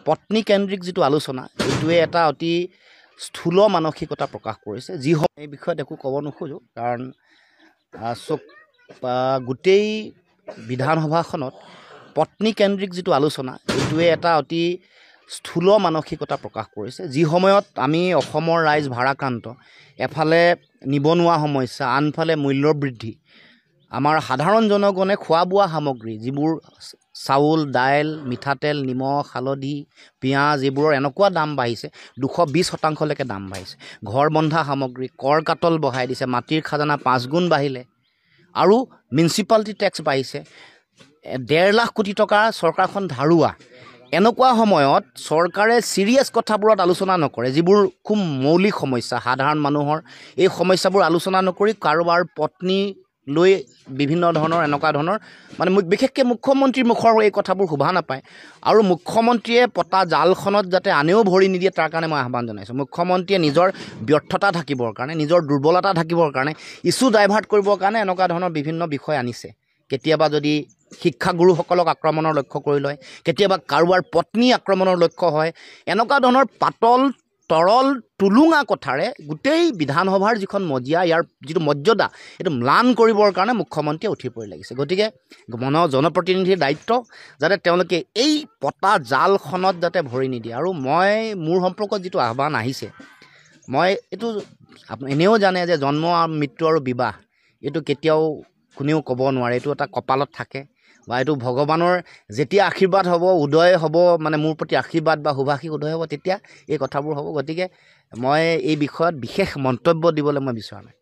পত্নীকেন্দ্ৰিক যিটো আলোচনা এইটোৱে এটা অতি স্থূল মানসিকতা প্ৰকাশ কৰিছে যি এই বিষয়ত একো ক'ব নোখোজো কাৰণ গোটেই বিধানসভাখনত পত্নীকেন্দ্ৰিক যিটো আলোচনা এইটোৱে এটা অতি স্থূল মানসিকতা প্ৰকাশ কৰিছে যি সময়ত আমি অসমৰ ৰাইজ ভাৰাক্ৰান্ত এফালে নিবনুৱা সমস্যা আনফালে মূল্য বৃদ্ধি আমাৰ সাধাৰণ জনগণে খোৱা বোৱা সামগ্ৰী যিবোৰ চাউল দাইল মিঠাতেল নিমখ হালধি পিঁয়াজ এইবোৰৰ এনেকুৱা দাম বাঢ়িছে 220% দাম বাঢ়িছে ঘৰ বন্ধা সামগ্ৰী কৰ কাটল বঢ়াই দিছে মাটিৰ খাজানা 5 গুণ বাঢ়িলে আৰু মিউনিচিপালিটি টেক্স বাঢ়িছে 1.5 লাখ কোটি টকা চৰকাৰখন ধাৰুৱা এনেকুৱা সময়ত চৰকাৰে সিৰিয়াছ কথাবোৰত আলোচনা নকৰে যিবোৰ খুব মৌলিক সমস্যা সাধাৰণ মানুহৰ এই সমস্যাবোৰ আলোচনা নকৰি কাৰোবাৰ পত্নী লৈ বিভিন্ন ধৰণৰ এনেকুৱা ধৰণৰ মানে বিশেষকৈ মুখ্যমন্ত্ৰীৰ মুখৰ এই কথাবোৰ শোভা নাপায় আৰু মুখ্যমন্ত্ৰীয়ে পতা জালখনত যাতে আনেও ভৰি নিদিয়ে তাৰ কাৰণে মই আহ্বান জনাইছোঁ মুখ্যমন্ত্ৰীয়ে নিজৰ ব্যৰ্থতা ঢাকিবৰ কাৰণে নিজৰ দুৰ্বলতা ঢাকিবৰ কাৰণে ইছ্যু ডাইভাৰ্ট কৰিবৰ কাৰণে এনেকুৱা ধৰণৰ বিভিন্ন বিষয় আনিছে কেতিয়াবা যদি শিক্ষাগুৰুসকলক আক্ৰমণৰ লক্ষ্য কৰি লয় কেতিয়াবা কাৰোবাৰ পত্নী আক্ৰমণৰ লক্ষ্য হয় এনেকুৱা ধৰণৰ পাতল তৰল টুলুঙা কথাৰে গোটেই বিধানসভাৰ যিখন মজিয়া ইয়াৰ যিটো মৰ্যাদা এইটো ম্লান কৰিবৰ কাৰণে মুখ্যমন্ত্ৰীয়ে উঠি পৰি লাগিছে গতিকে জনপ্ৰতিনিধিৰ দায়িত্ব যাতে তেওঁলোকে এই পতা জালখনত যাতে ভৰি নিদিয়ে আৰু মই মোৰ সম্পৰ্কত যিটো আহ্বান আহিছে মই এইটো এনেও জানে যে জন্ম মৃত্যু আৰু বিবাহ এইটো কেতিয়াও কোনেও ক'ব নোৱাৰে এইটো এটা কপালত থাকে বা এইটো ভগৱানৰ যেতিয়া আশীৰ্বাদ হ'ব উদয় হ'ব মানে মোৰ প্ৰতি আশীৰ্বাদ বা শুভাশীষ উদয় হ'ব তেতিয়া এই কথাবোৰ হ'ব গতিকে মই এই বিষয়ত বিশেষ মন্তব্য দিবলৈ মই বিচৰা নাই